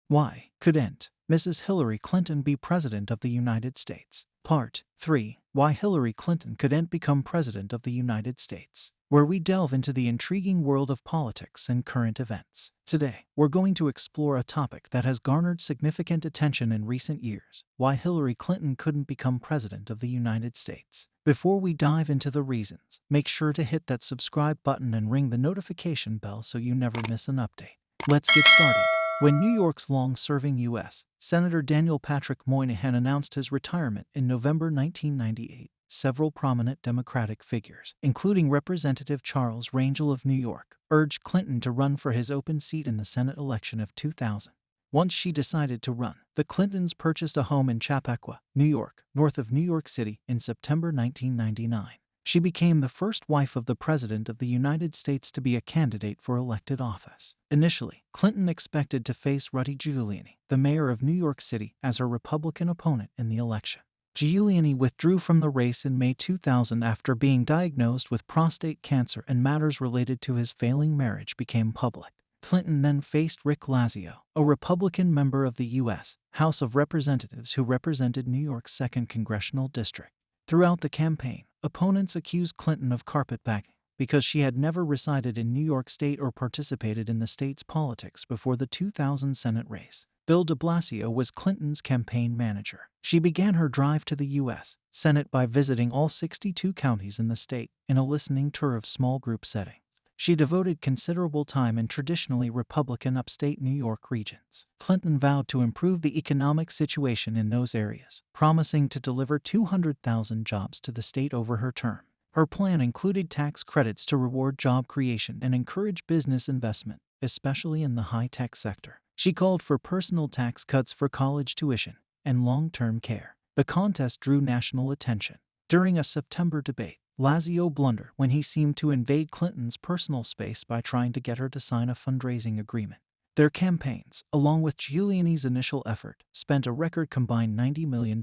Why couldn't Mrs. Hillary Clinton be President of the United States? Part 3. Why Hillary Clinton couldn't become President of the United States, where we delve into the intriguing world of politics and current events. Today, we're going to explore a topic that has garnered significant attention in recent years: why Hillary Clinton couldn't become President of the United States. Before we dive into the reasons, make sure to hit that subscribe button and ring the notification bell so you never miss an update. Let's get started. When New York's long-serving U.S. Senator Daniel Patrick Moynihan announced his retirement in November 1998, several prominent Democratic figures, including Representative Charles Rangel of New York, urged Clinton to run for his open seat in the Senate election of 2000. Once she decided to run, the Clintons purchased a home in Chappaqua, New York, north of New York City, in September 1999. She became the first wife of the President of the United States to be a candidate for elected office. Initially, Clinton expected to face Rudy Giuliani, the mayor of New York City, as her Republican opponent in the election. Giuliani withdrew from the race in May 2000 after being diagnosed with prostate cancer, and matters related to his failing marriage became public. Clinton then faced Rick Lazio, a Republican member of the U.S. House of Representatives who represented New York's 2nd Congressional District. Throughout the campaign, opponents accused Clinton of carpetbagging because she had never resided in New York State or participated in the state's politics before the 2000 Senate race. Bill de Blasio was Clinton's campaign manager. She began her drive to the U.S. Senate by visiting all 62 counties in the state in a listening tour of small group settings. She devoted considerable time in traditionally Republican upstate New York regions. Clinton vowed to improve the economic situation in those areas, promising to deliver 200,000 jobs to the state over her term. Her plan included tax credits to reward job creation and encourage business investment, especially in the high-tech sector. She called for personal tax cuts for college tuition and long-term care. The contest drew national attention. During a September debate, Lazio blundered when he seemed to invade Clinton's personal space by trying to get her to sign a fundraising agreement. Their campaigns, along with Giuliani's initial effort, spent a record combined $90 million.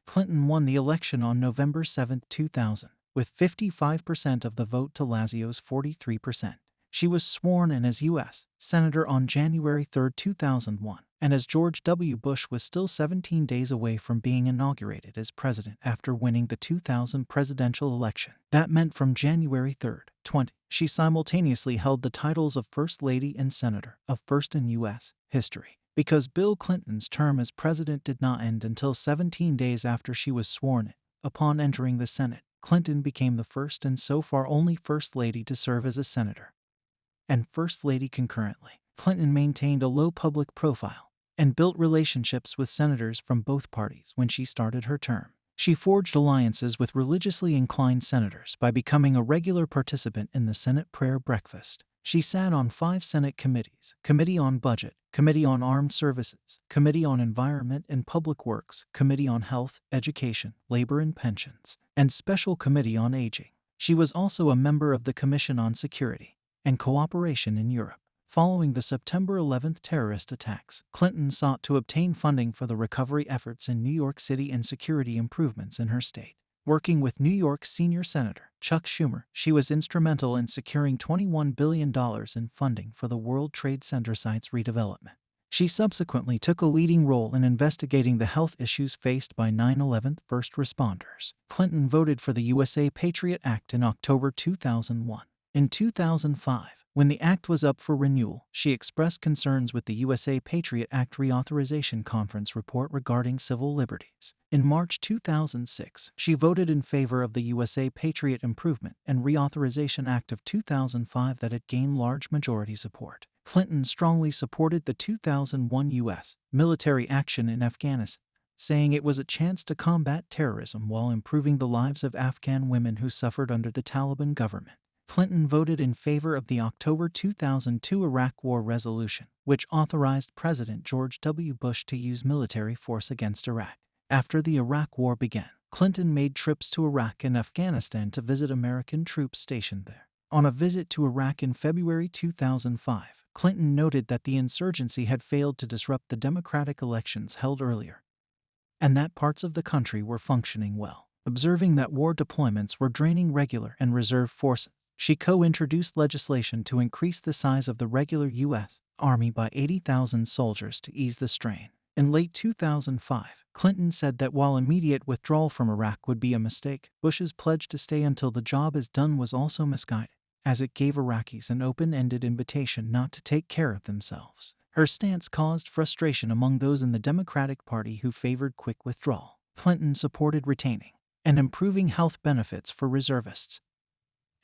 Clinton won the election on November 7, 2000, with 55% of the vote to Lazio's 43%. She was sworn in as U.S. Senator on January 3, 2001, and as George W. Bush was still 17 days away from being inaugurated as president after winning the 2000 presidential election. That meant from January 3, 20, she simultaneously held the titles of First Lady and Senator, a first in U.S. history. Because Bill Clinton's term as president did not end until 17 days after she was sworn in, upon entering the Senate, Clinton became the first and so far only First Lady to serve as a senator and First Lady concurrently. Clinton maintained a low public profile and built relationships with senators from both parties when she started her term. She forged alliances with religiously inclined senators by becoming a regular participant in the Senate prayer breakfast. She sat on 5 Senate committees: Committee on Budget, Committee on Armed Services, Committee on Environment and Public Works, Committee on Health, Education, Labor and Pensions, and Special Committee on Aging. She was also a member of the Commission on Security and Cooperation in Europe. Following the September 11 terrorist attacks, Clinton sought to obtain funding for the recovery efforts in New York City and security improvements in her state. Working with New York's senior senator, Chuck Schumer, she was instrumental in securing $21 billion in funding for the World Trade Center site's redevelopment. She subsequently took a leading role in investigating the health issues faced by 9/11 first responders. Clinton voted for the USA Patriot Act in October 2001. In 2005, when the act was up for renewal, she expressed concerns with the USA Patriot Act Reauthorization Conference report regarding civil liberties. In March 2006, she voted in favor of the USA Patriot Improvement and Reauthorization Act of 2005 that had gained large majority support. Clinton strongly supported the 2001 U.S. military action in Afghanistan, saying it was a chance to combat terrorism while improving the lives of Afghan women who suffered under the Taliban government. Clinton voted in favor of the October 2002 Iraq War resolution, which authorized President George W. Bush to use military force against Iraq. After the Iraq War began, Clinton made trips to Iraq and Afghanistan to visit American troops stationed there. On a visit to Iraq in February 2005, Clinton noted that the insurgency had failed to disrupt the democratic elections held earlier, and that parts of the country were functioning well. Observing that war deployments were draining regular and reserve forces, She co-introduced legislation to increase the size of the regular U.S. Army by 80,000 soldiers to ease the strain. In late 2005, Clinton said that while immediate withdrawal from Iraq would be a mistake, Bush's pledge to stay until the job is done was also misguided, as it gave Iraqis an open-ended invitation not to take care of themselves. Her stance caused frustration among those in the Democratic Party who favored quick withdrawal. Clinton supported retaining and improving health benefits for reservists,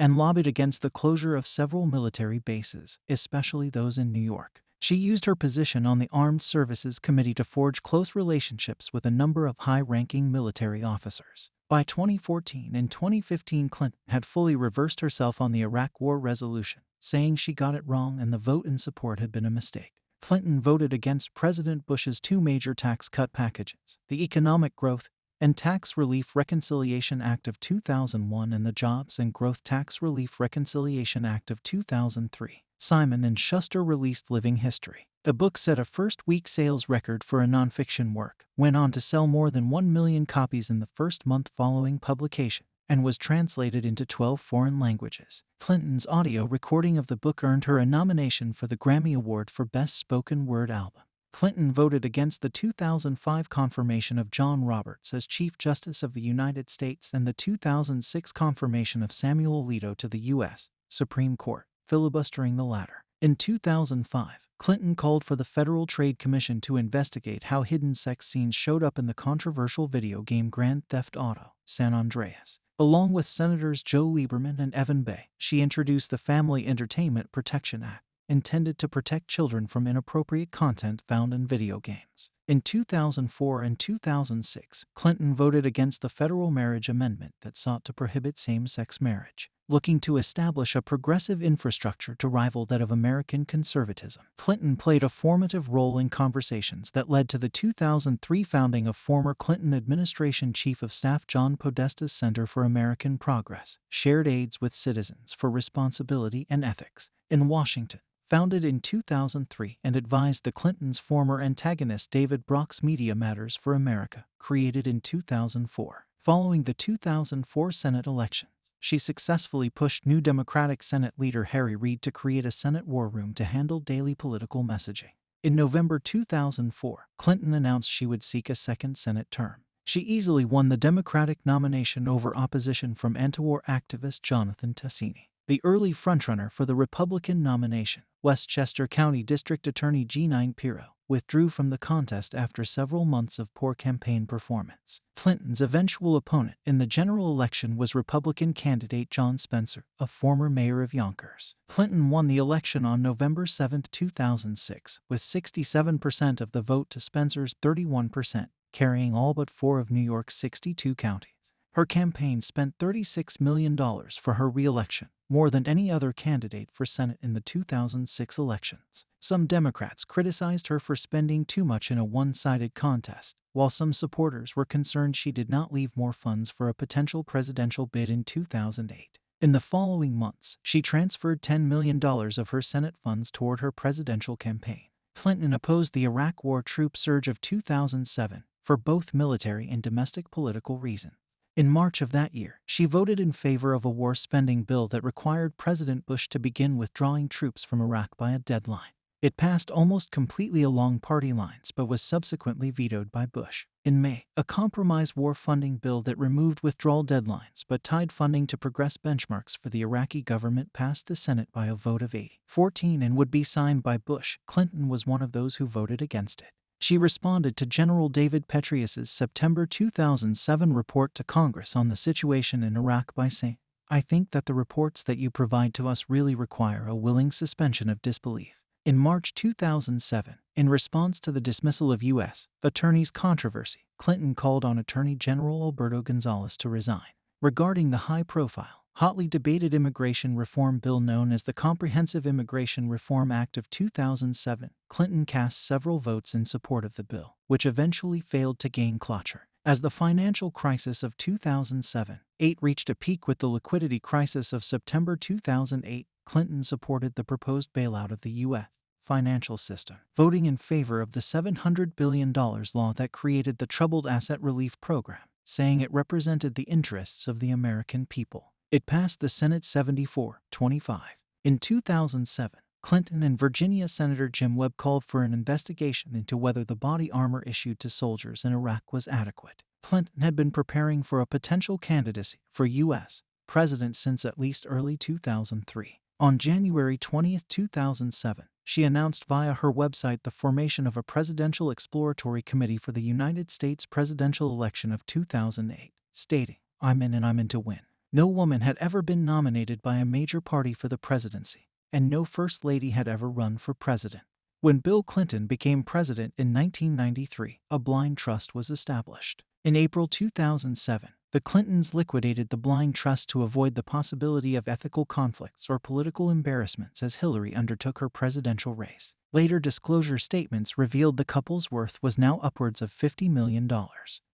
and lobbied against the closure of several military bases, especially those in New York. She used her position on the Armed Services Committee to forge close relationships with a number of high-ranking military officers. By 2014 and 2015, Clinton had fully reversed herself on the Iraq War resolution, saying she got it wrong and the vote in support had been a mistake. Clinton voted against President Bush's two major tax cut packages, the Economic Growth and Tax Relief Reconciliation Act of 2001 and the Jobs and Growth Tax Relief Reconciliation Act of 2003. Simon & Schuster released Living History. The book set a first-week sales record for a nonfiction work, went on to sell more than 1 million copies in the first month following publication, and was translated into 12 foreign languages. Clinton's audio recording of the book earned her a nomination for the Grammy Award for Best Spoken Word Album. Clinton voted against the 2005 confirmation of John Roberts as Chief Justice of the United States and the 2006 confirmation of Samuel Alito to the U.S. Supreme Court, filibustering the latter. In 2005, Clinton called for the Federal Trade Commission to investigate how hidden sex scenes showed up in the controversial video game Grand Theft Auto: San Andreas. Along with Senators Joe Lieberman and Evan Bayh, she introduced the Family Entertainment Protection Act, intended to protect children from inappropriate content found in video games. In 2004 and 2006, Clinton voted against the federal marriage amendment that sought to prohibit same-sex marriage, looking to establish a progressive infrastructure to rival that of American conservatism. Clinton played a formative role in conversations that led to the 2003 founding of former Clinton administration Chief of Staff John Podesta's Center for American Progress, Shared Aids with Citizens for Responsibility and Ethics, in Washington. Founded in 2003 and advised the Clintons' former antagonist David Brock's Media Matters for America, created in 2004. Following the 2004 Senate elections, she successfully pushed new Democratic Senate leader Harry Reid to create a Senate war room to handle daily political messaging. In November 2004, Clinton announced she would seek a second Senate term. She easily won the Democratic nomination over opposition from anti-war activist Jonathan Tasini. The early frontrunner for the Republican nomination, Westchester County District Attorney Jeanine Pirro, withdrew from the contest after several months of poor campaign performance. Clinton's eventual opponent in the general election was Republican candidate John Spencer, a former mayor of Yonkers. Clinton won the election on November 7, 2006, with 67% of the vote to Spencer's 31%, carrying all but 4 of New York's 62 counties. Her campaign spent $36 million for her re-election, more than any other candidate for Senate in the 2006 elections. Some Democrats criticized her for spending too much in a one-sided contest, while some supporters were concerned she did not leave more funds for a potential presidential bid in 2008. In the following months, she transferred $10 million of her Senate funds toward her presidential campaign. Clinton opposed the Iraq War troop surge of 2007 for both military and domestic political reasons. In March of that year, she voted in favor of a war spending bill that required President Bush to begin withdrawing troops from Iraq by a deadline. It passed almost completely along party lines but was subsequently vetoed by Bush. In May, a compromise war funding bill that removed withdrawal deadlines but tied funding to progress benchmarks for the Iraqi government passed the Senate by a vote of 80-14 and would be signed by Bush. Clinton was one of those who voted against it. She responded to General David Petraeus's September 2007 report to Congress on the situation in Iraq by saying, "I think that the reports that you provide to us really require a willing suspension of disbelief." In March 2007, in response to the dismissal of U.S. attorneys' controversy, Clinton called on Attorney General Alberto Gonzales to resign. Regarding the high-profile, hotly debated immigration reform bill known as the Comprehensive Immigration Reform Act of 2007, Clinton cast several votes in support of the bill, which eventually failed to gain cloture. As the financial crisis of 2007-08 reached a peak with the liquidity crisis of September 2008, Clinton supported the proposed bailout of the U.S. financial system, voting in favor of the $700 billion law that created the Troubled Asset Relief Program, saying it represented the interests of the American people. It passed the Senate 74-25. In 2007, Clinton and Virginia Senator Jim Webb called for an investigation into whether the body armor issued to soldiers in Iraq was adequate. Clinton had been preparing for a potential candidacy for U.S. president since at least early 2003. On January 20, 2007, she announced via her website the formation of a Presidential Exploratory Committee for the United States presidential election of 2008, stating, "I'm in and I'm in to win." No woman had ever been nominated by a major party for the presidency, and no First Lady had ever run for president. When Bill Clinton became president in 1993, a blind trust was established. In April 2007, the Clintons liquidated the blind trust to avoid the possibility of ethical conflicts or political embarrassments as Hillary undertook her presidential race. Later disclosure statements revealed the couple's worth was now upwards of $50 million.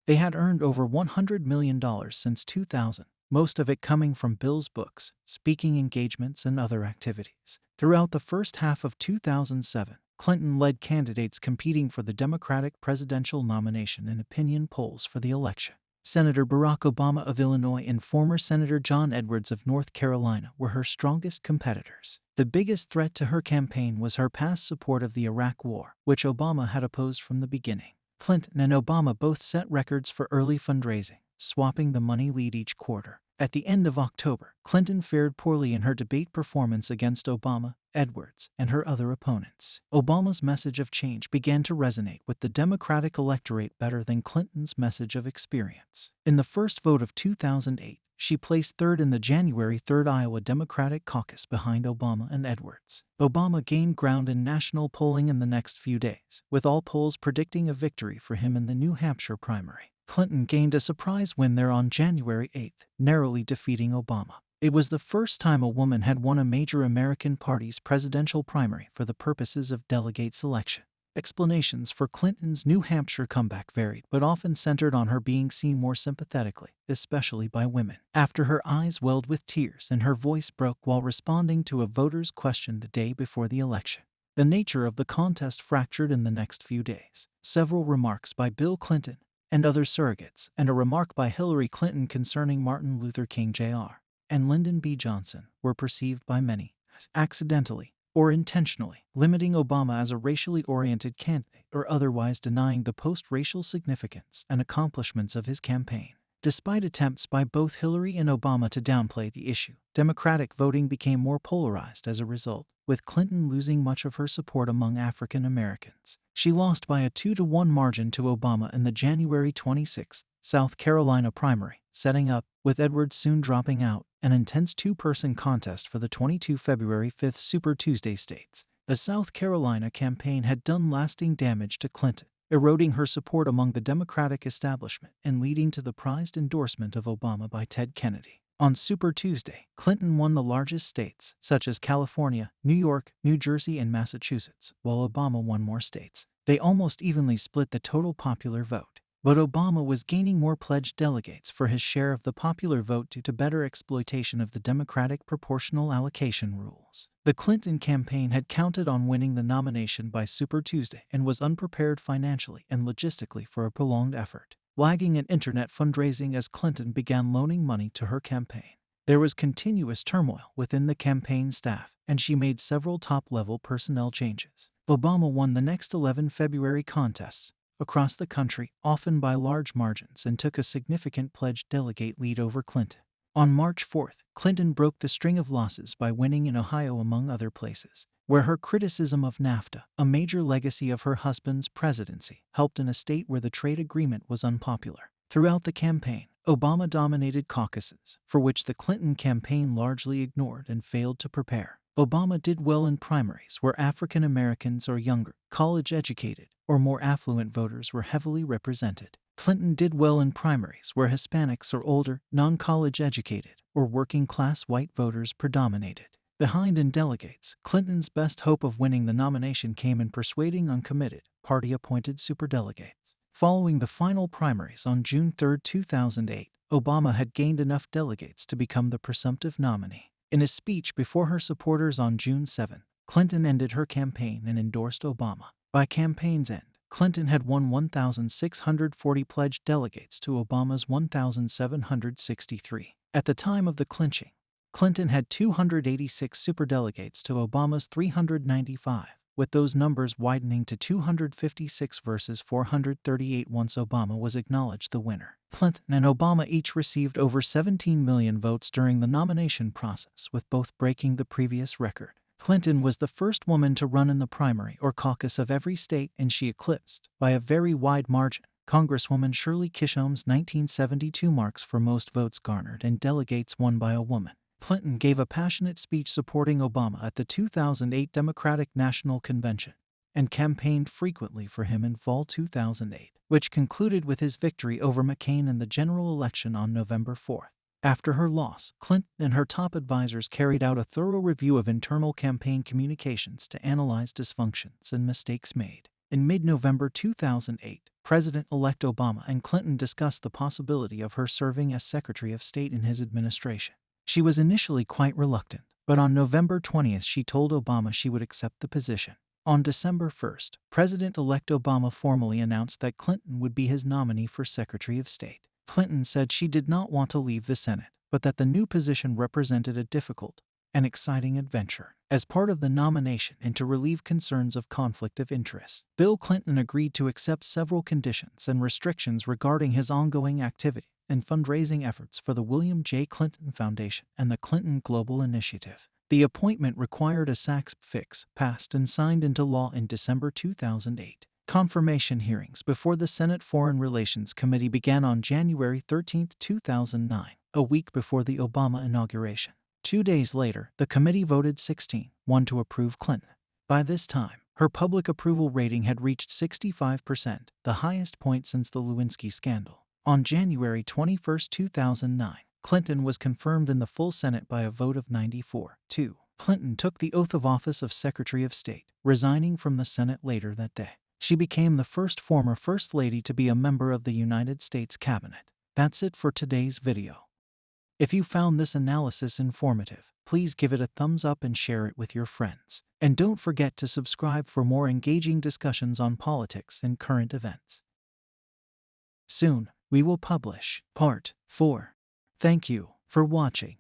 They had earned over $100 million since 2000. Most of it coming from Bill's books, speaking engagements, and other activities. Throughout the first half of 2007, Clinton led candidates competing for the Democratic presidential nomination in opinion polls for the election. Senator Barack Obama of Illinois and former Senator John Edwards of North Carolina were her strongest competitors. The biggest threat to her campaign was her past support of the Iraq War, which Obama had opposed from the beginning. Clinton and Obama both set records for early fundraising, swapping the money lead each quarter. At the end of October, Clinton fared poorly in her debate performance against Obama, Edwards, and her other opponents. Obama's message of change began to resonate with the Democratic electorate better than Clinton's message of experience. In the first vote of 2008, she placed third in the January 3 Iowa Democratic caucus behind Obama and Edwards. Obama gained ground in national polling in the next few days, with all polls predicting a victory for him in the New Hampshire primary. Clinton gained a surprise win there on January 8, narrowly defeating Obama. It was the first time a woman had won a major American party's presidential primary for the purposes of delegate selection. Explanations for Clinton's New Hampshire comeback varied, but often centered on her being seen more sympathetically, especially by women. After her eyes welled with tears and her voice broke while responding to a voter's question the day before the election. The nature of the contest fractured in the next few days. Several remarks by Bill Clinton and other surrogates, and a remark by Hillary Clinton concerning Martin Luther King Jr. and Lyndon B. Johnson were perceived by many as accidentally or intentionally limiting Obama as a racially oriented candidate or otherwise denying the post-racial significance and accomplishments of his campaign. Despite attempts by both Hillary and Obama to downplay the issue, Democratic voting became more polarized as a result, with Clinton losing much of her support among African Americans. She lost by a 2-1 margin to Obama in the January 26 South Carolina primary, setting up, with Edwards soon dropping out, an intense two-person contest for the 22 February 5 Super Tuesday states. The South Carolina campaign had done lasting damage to Clinton, eroding her support among the Democratic establishment and leading to the prized endorsement of Obama by Ted Kennedy. On Super Tuesday, Clinton won the largest states, such as California, New York, New Jersey, and Massachusetts, while Obama won more states. They almost evenly split the total popular vote. But Obama was gaining more pledged delegates for his share of the popular vote due to better exploitation of the Democratic proportional allocation rules. The Clinton campaign had counted on winning the nomination by Super Tuesday and was unprepared financially and logistically for a prolonged effort, lagging in internet fundraising as Clinton began loaning money to her campaign. There was continuous turmoil within the campaign staff, and she made several top-level personnel changes. Obama won the next 11 February contests across the country, often by large margins, and took a significant pledged delegate lead over Clinton. On March 4th, Clinton broke the string of losses by winning in Ohio among other places, where her criticism of NAFTA, a major legacy of her husband's presidency, helped in a state where the trade agreement was unpopular. Throughout the campaign, Obama dominated caucuses, for which the Clinton campaign largely ignored and failed to prepare. Obama did well in primaries where African Americans or younger, college-educated, or more affluent voters were heavily represented. Clinton did well in primaries where Hispanics or older, non-college educated, or working-class white voters predominated. Behind in delegates, Clinton's best hope of winning the nomination came in persuading uncommitted, party-appointed superdelegates. Following the final primaries on June 3, 2008, Obama had gained enough delegates to become the presumptive nominee. In a speech before her supporters on June 7, Clinton ended her campaign and endorsed Obama. By campaign's end, Clinton had won 1,640 pledged delegates to Obama's 1,763. At the time of the clinching, Clinton had 286 superdelegates to Obama's 395, with those numbers widening to 256 versus 438 once Obama was acknowledged the winner. Clinton and Obama each received over 17 million votes during the nomination process, with both breaking the previous record. Clinton was the first woman to run in the primary or caucus of every state, and she eclipsed, by a very wide margin, Congresswoman Shirley Kishone's 1972 marks for most votes garnered and delegates won by a woman. Clinton gave a passionate speech supporting Obama at the 2008 Democratic National Convention and campaigned frequently for him in fall 2008, which concluded with his victory over McCain in the general election on November 4. After her loss, Clinton and her top advisors carried out a thorough review of internal campaign communications to analyze dysfunctions and mistakes made. In mid-November 2008, President-elect Obama and Clinton discussed the possibility of her serving as Secretary of State in his administration. She was initially quite reluctant, but on November 20 she told Obama she would accept the position. On December 1, President-elect Obama formally announced that Clinton would be his nominee for Secretary of State. Clinton said she did not want to leave the Senate, but that the new position represented a difficult and exciting adventure. As part of the nomination and to relieve concerns of conflict of interest, Bill Clinton agreed to accept several conditions and restrictions regarding his ongoing activity and fundraising efforts for the William J. Clinton Foundation and the Clinton Global Initiative. The appointment required a Sachs fix passed and signed into law in December 2008. Confirmation hearings before the Senate Foreign Relations Committee began on January 13, 2009, a week before the Obama inauguration. 2 days later, the committee voted 16-1 to approve Clinton. By this time, her public approval rating had reached 65%, the highest point since the Lewinsky scandal. On January 21, 2009, Clinton was confirmed in the full Senate by a vote of 94-2. Clinton took the oath of office of Secretary of State, resigning from the Senate later that day. She became the first former First Lady to be a member of the United States Cabinet. That's it for today's video. If you found this analysis informative, please give it a thumbs up and share it with your friends. And don't forget to subscribe for more engaging discussions on politics and current events. Soon, we will publish Part 4. Thank you for watching.